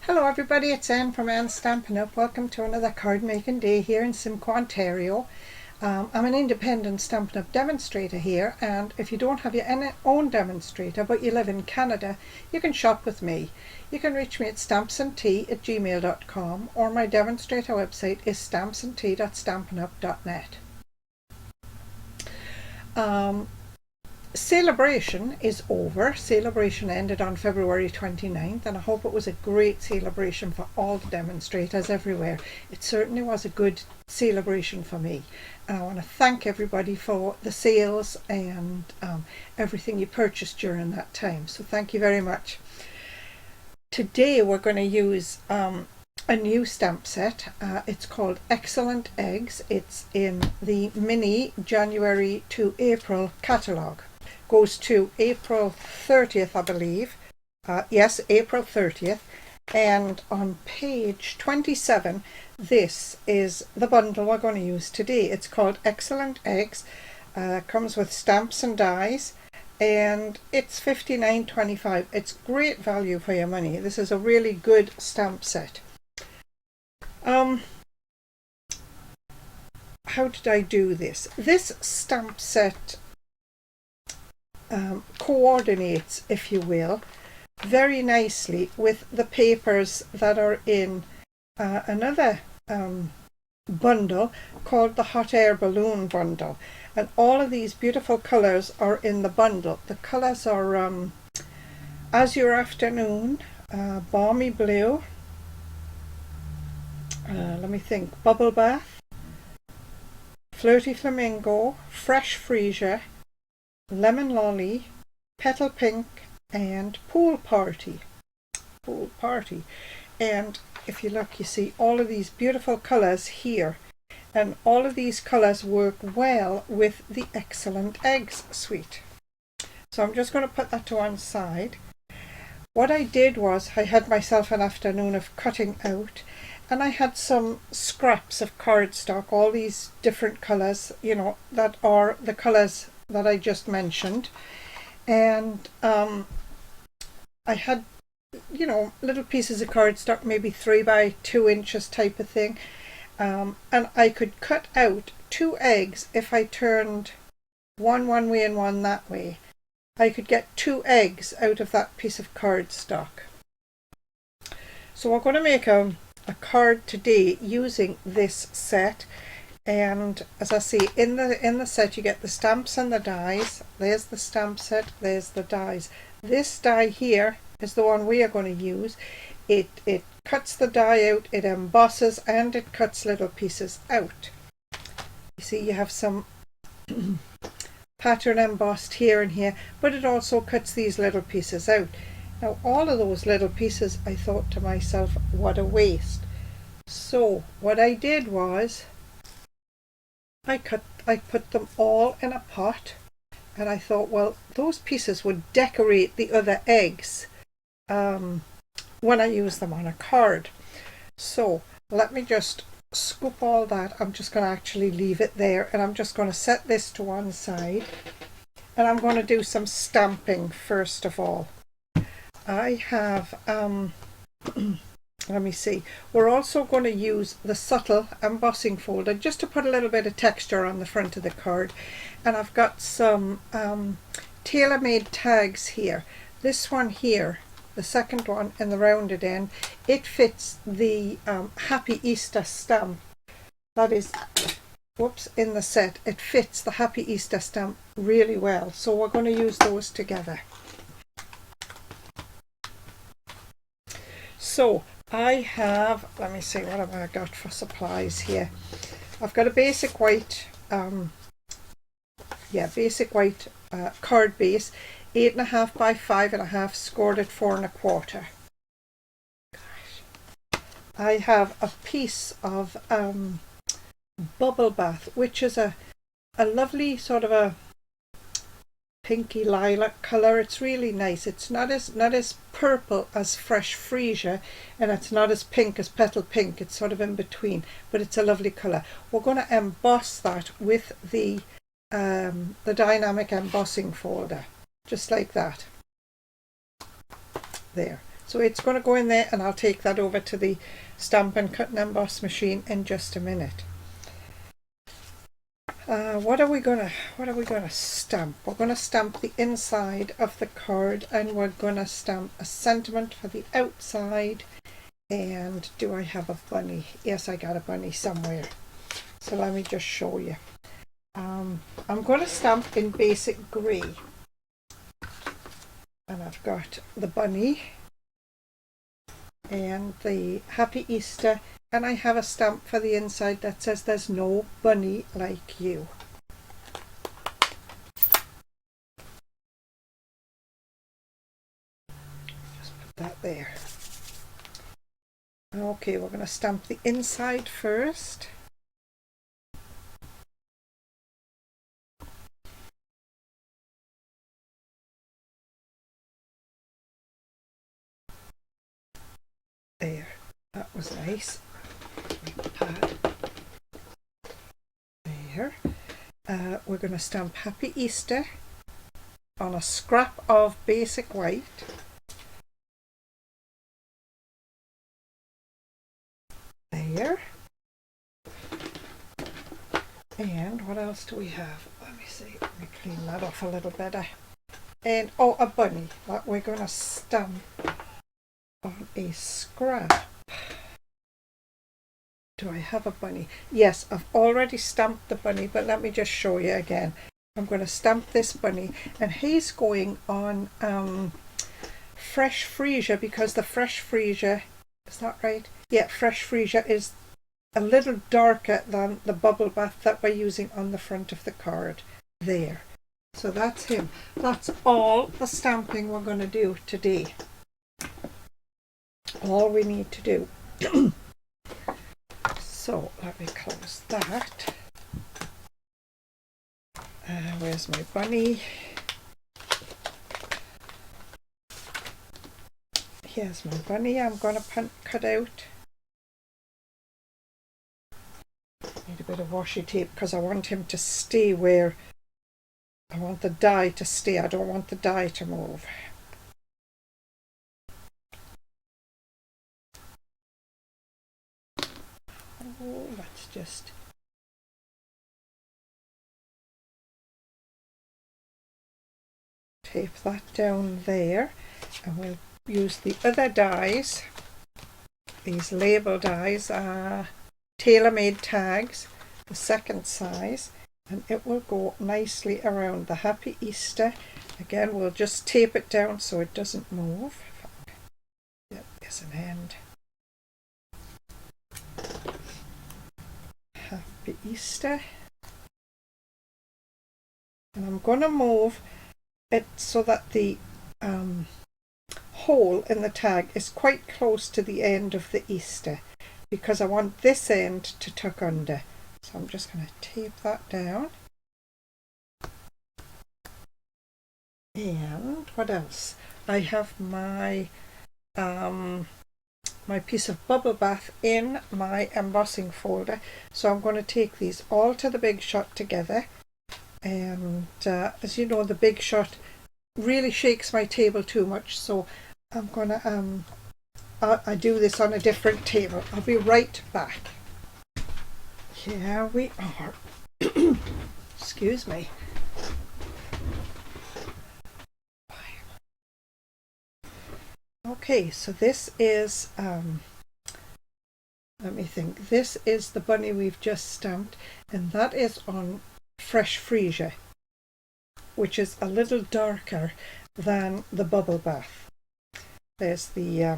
Hello everybody, it's Anne from Anne's Stampin' Up. Welcome to another card making day here in Simcoe, Ontario. I'm an independent Stampin' Up demonstrator here, and if you don't have your own demonstrator but you live in Canada, you can shop with me. You can reach me at stampsandtea@gmail.com, or my demonstrator website is stampsandtea.stampinup.net. Celebration is over. Celebration ended on February 29th, and I hope it was a great celebration for all the demonstrators everywhere. It certainly was a good celebration for me, and I want to thank everybody for the sales and everything you purchased during that time, so thank you very much. Today we're going to use a new stamp set. It's called Excellent Eggs. It's in the mini January to April catalogue. Goes to April 30th, I believe. Yes, April 30th. And on page 27, this is the bundle we're going to use today. It's called Excellent Eggs. Comes with stamps and dies, and it's $59.25. It's great value for your money. This is a really good stamp set. How did I do this? This stamp set coordinates, if you will, very nicely with the papers that are in another bundle called the Hot Air Balloon bundle, and all of these beautiful colors are in the bundle. The colors are Azure Afternoon, Balmy Blue, let me think, Bubble Bath, Flirty Flamingo, Fresh Freesia, Lemon Lolly, Petal Pink, and Pool Party. Pool Party. And if you look, you see all of these beautiful colours here, and all of these colours work well with the Excellent Eggs suite. So I'm just going to put that to one side. What I did was I had myself an afternoon of cutting out, and I had some scraps of cardstock, all these different colours, you know, that are the colours that I just mentioned, and I had, you know, little pieces of cardstock, maybe 3 by 2 inches type of thing, and I could cut out 2 eggs. If I turned one way and one that way, I could get 2 eggs out of that piece of cardstock. So we're going to make a card today using this set. And as I say, in the set you get the stamps and the dies. There's the stamp set, there's the dies. This die here is the one we are going to use. It cuts the die out, it embosses, and it cuts little pieces out. You see, you have some pattern embossed here and here, but it also cuts these little pieces out. Now all of those little pieces, I thought to myself, what a waste. So what I did was I put them all in a pot, and I thought, well, those pieces would decorate the other eggs when I use them on a card. So let me just scoop all that. I'm just going to actually leave it there, and I'm just going to set this to one side, and I'm going to do some stamping first of all. I have let me see, we're also going to use the subtle embossing folder just to put a little bit of texture on the front of the card, and I've got some tailor-made tags here. This one here, the second one in the rounded end, it fits the Happy Easter stamp that is, whoops, in the set. It fits the Happy Easter stamp really well, so we're going to use those together. So I have, let me see, what have I got for supplies here? I've got a basic white, basic white card base, 8.5 by 5.5, scored at 4 1/4. I have a piece of Bubble Bath, which is a lovely sort of a pinky lilac colour. It's really nice. It's not as purple as Fresh Freesia, and it's not as pink as Petal Pink. It's sort of in between, but it's a lovely colour. We're going to emboss that with the dynamic embossing folder, just like that. There. So it's going to go in there, and I'll take that over to the Stampin' Cut and Emboss machine in just a minute. What are we gonna stamp? We're gonna stamp the inside of the card, and we're gonna stamp a sentiment for the outside. And do I have a bunny? Yes, I got a bunny somewhere. So let me just show you. I'm gonna stamp in basic grey, and I've got the bunny and the Happy Easter, and I have a stamp for the inside that says there's no bunny like you. Just put that there. Okay, we're going to stamp the inside first. There, that was nice. There. We're going to stamp Happy Easter on a scrap of basic white. There. And what else do we have? Let me see. Let me clean that off a little better. And oh, a bunny that we're going to stamp on a scrap. Do I have a bunny? Yes, I've already stamped the bunny, but let me just show you again. I'm going to stamp this bunny, and he's going on fresh freesia, because the fresh freesia, is that right? Yeah, fresh freesia is a little darker than the bubble bath that we're using on the front of the card. There. So that's him. That's all the stamping we're going to do today. All we need to do. So let me close that. Where's my bunny? Here's my bunny. I'm going to cut out. Need a bit of washi tape because I want him to stay where I want the die to stay. I don't want the die to move. Oh, let's just tape that down there, and we'll use the other dies. These label dies are tailor-made tags, the second size, and it will go nicely around the Happy Easter. Again, we'll just tape it down so it doesn't move. Yep, there's an end. Happy Easter. And I'm going to move it so that the hole in the tag is quite close to the end of the Easter, because I want this end to tuck under. So I'm just going to tape that down. And what else? I have my my piece of bubble bath in my embossing folder, so I'm going to take these all to the Big Shot together. And as you know, the Big Shot really shakes my table too much, so I'm going to I do this on a different table. I'll be right back. Here we are. Excuse me. Okay, so this is let me think. This is the bunny we've just stamped, and that is on fresh freesia, which is a little darker than the bubble bath. There's the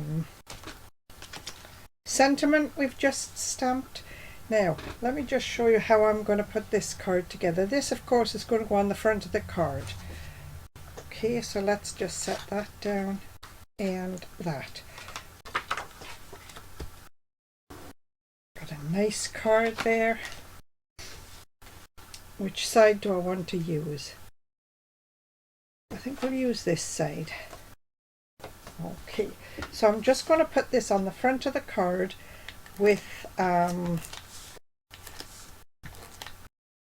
sentiment we've just stamped. Now, let me just show you how I'm going to put this card together. This, of course, is going to go on the front of the card. Okay, so let's just set that down, and that. Got a nice card there. Which side do I want to use? I think we'll use this side. Okay, so I'm just going to put this on the front of the card with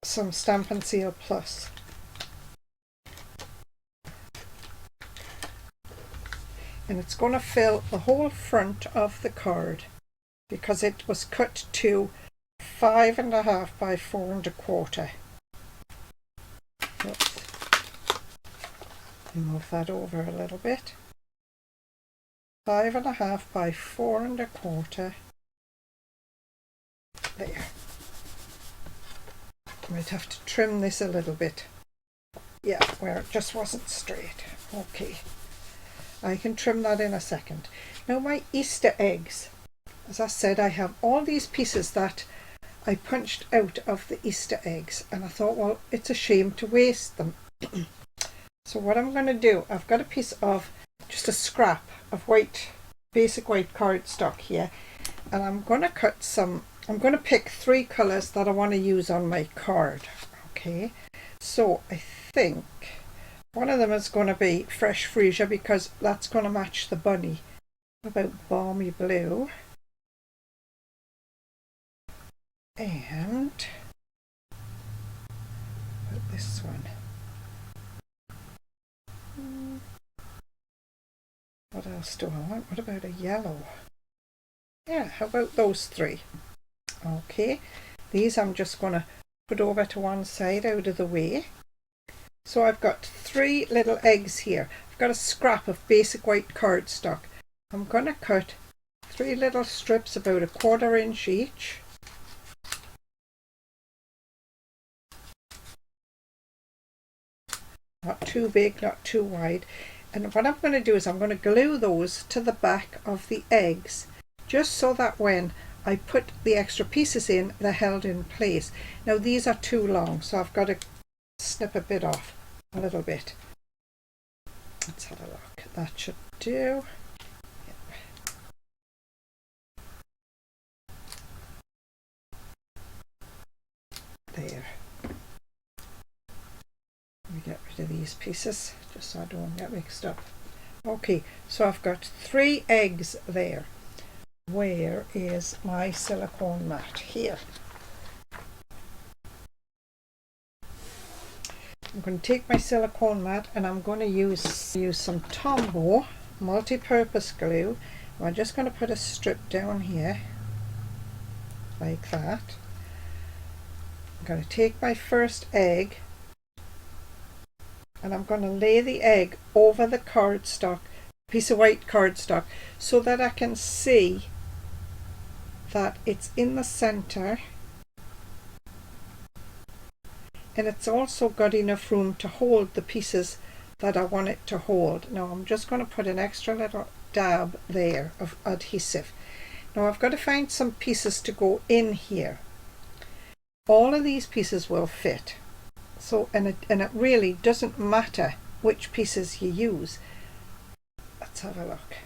some Stampin' Seal Plus. and it's going to fill the whole front of the card because it was cut to 5.5 by 4.25. Oops. Move that over a little bit. 5.5 by 4.25. There. Might have to trim this a little bit. Yeah, where it just wasn't straight. Okay. I can trim that in a second. Now my Easter eggs. As I said, I have all these pieces that I punched out of the Easter eggs, and I thought, well, it's a shame to waste them. So what I'm going to do, I've got a piece of just a scrap of white, basic white cardstock here, and I'm going to cut some, I'm going to pick 3 colours that I want to use on my card. Okay, so I think one of them is going to be Fresh Freesia because that's going to match the bunny. What about Balmy Blue? And this one. What else do I want? What about a yellow? Yeah, how about those 3? Okay, these I'm just going to put over to one side out of the way. So I've got 3 little eggs here. I've got a scrap of basic white cardstock. I'm going to cut 3 little strips about 1/4 inch each. Not too big, not too wide. And what I'm going to do is I'm going to glue those to the back of the eggs, just so that when I put the extra pieces in, they're held in place. Now these are too long, so I've got to snip a bit off, a little bit. Let's have a look. That should do. There. Let me get rid of these pieces just so I don't get mixed up. Okay, so I've got 3 eggs there. Where is my silicone mat? Here. I'm going to take my silicone mat and I'm going to use some Tombow multi-purpose glue. I'm just going to put a strip down here like that. I'm going to take my first egg and I'm going to lay the egg over the cardstock, piece of white cardstock, so that I can see that it's in the center and it's also got enough room to hold the pieces that I want it to hold. Now I'm just going to put an extra little dab there of adhesive. Now I've got to find some pieces to go in here. All of these pieces will fit. So, and it really doesn't matter which pieces you use. Let's have a look.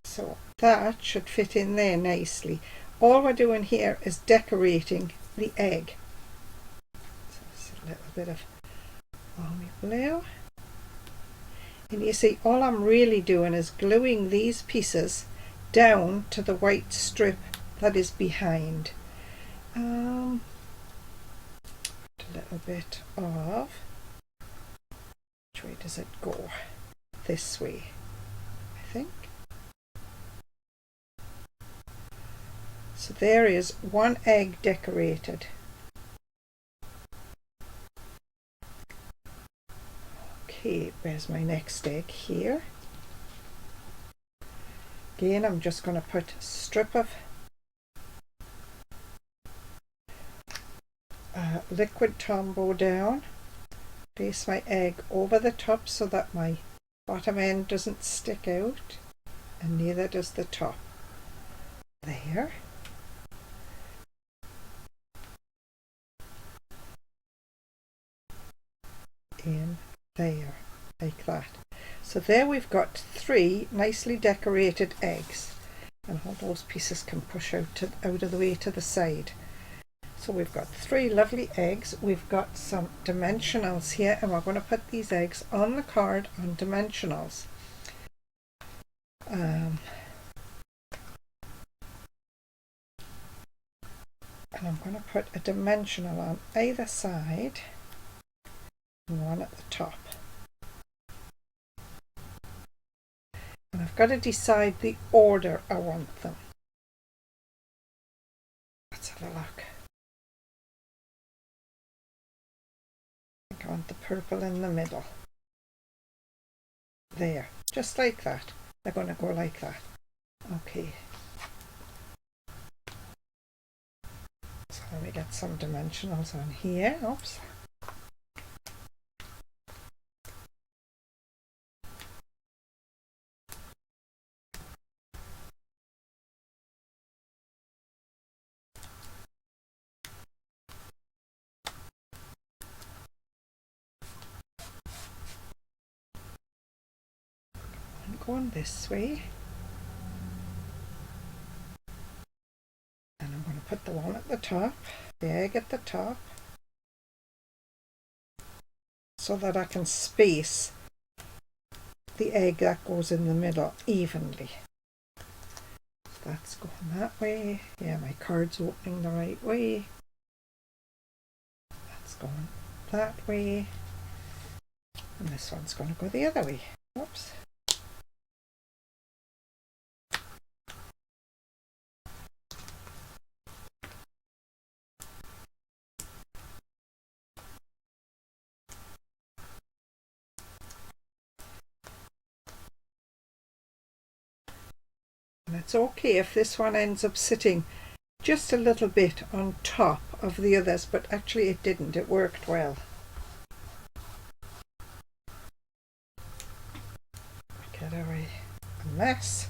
So that should fit in there nicely. All we're doing here is decorating the egg. So it's a little bit of balmy blue. And you see, all I'm really doing is gluing these pieces down to the white strip that is behind. A little bit of, which way does it go? This way, I think. So there is 1 egg decorated. Okay, where's my next egg? Here. Again, I'm just going to put a strip of liquid Tombow down, place my egg over the top so that my bottom end doesn't stick out, and neither does the top. There. In there, like that. So there we've got 3 nicely decorated eggs, and all those pieces can push out of the way to the side. So we've got 3 lovely eggs. We've got some dimensionals here, and we're going to put these eggs on the card on dimensionals. And I'm going to put a dimensional on either side and one at the top. And I've got to decide the order I want them. Let's have a look. I think I want the purple in the middle. There, just like that. They're going to go like that. Okay. So let me get some dimensionals on here. Oops. I'm going this way. And I'm going to put the one at the top, the egg at the top, so that I can space the egg that goes in the middle evenly. That's going that way. Yeah, my card's opening the right way. That's going that way. And this one's going to go the other way. Oops. And it's okay if this one ends up sitting just a little bit on top of the others, but actually it didn't. It worked well. Get away a mess.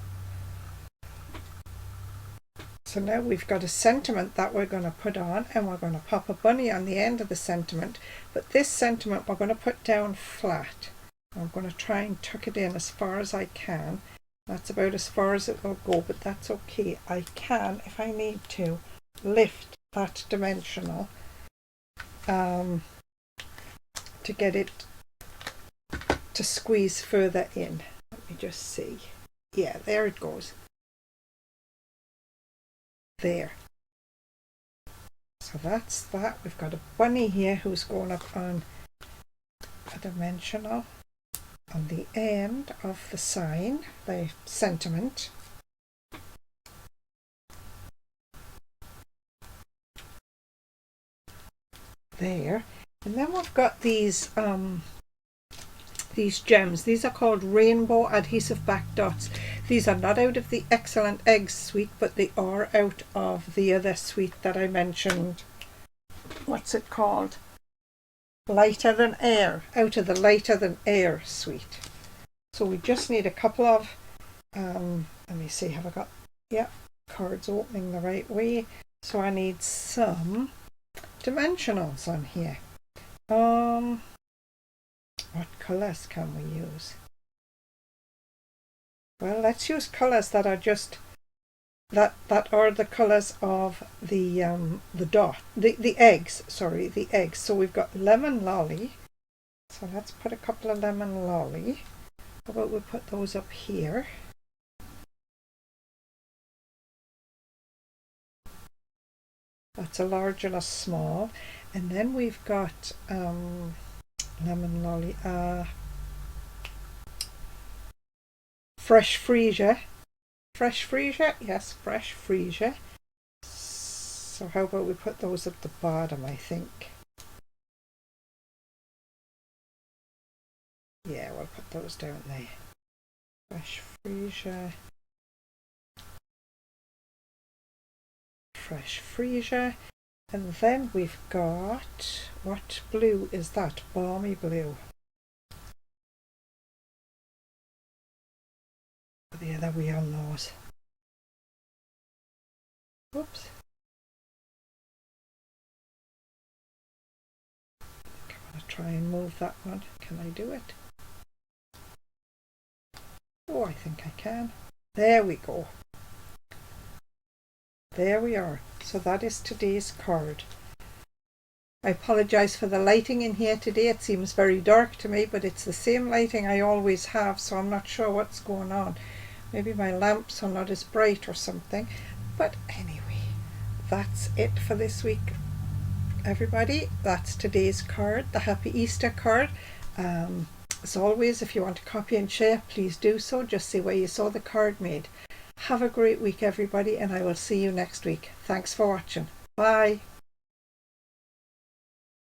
So now we've got a sentiment that we're going to put on, and we're going to pop a bunny on the end of the sentiment, but this sentiment we're going to put down flat. I'm going to try and tuck it in as far as I can. That's about as far as it will go, but that's okay. I can, if I need to, lift that dimensional to get it to squeeze further in. Let me just see. Yeah, there it goes. There. So that's that. We've got a bunny here who's going up on a dimensional on the end of the sign, the sentiment. There. And then we've got these gems. These are called rainbow adhesive back dots. These are not out of the Excellent Eggs suite, but they are out of the other suite that I mentioned. What's it called? Lighter Than Air, out of the Lighter Than Air suite. So we just need a couple of, let me see, have I got, yeah, cards opening the right way. So I need some dimensionals on here. What colours can we use? Well, let's use colours that are just that are the colours of the eggs. Sorry, the eggs. So we've got lemon lolly. So let's put a couple of lemon lolly. How about we put those up here? That's a large and a small. And then we've got lemon lolly, fresh freesia. Fresh freesia? Yes, fresh freesia. So how about we put those at the bottom, I think. Yeah, we'll put those down there. Fresh freesia. Fresh freesia. And then we've got, what blue is that? Balmy blue. The other way on those. Whoops. I'm going to try and move that one. Can I do it? Oh, I think I can. There we go. There we are. So that is today's card. I apologise for the lighting in here today. It seems very dark to me, but it's the same lighting I always have, so I'm not sure what's going on. Maybe my lamps are not as bright or something. But anyway, that's it for this week, everybody. That's today's card, the Happy Easter card. As always, if you want to copy and share, please do so. Just say where you saw the card made. Have a great week, everybody, and I will see you next week. Thanks for watching. Bye.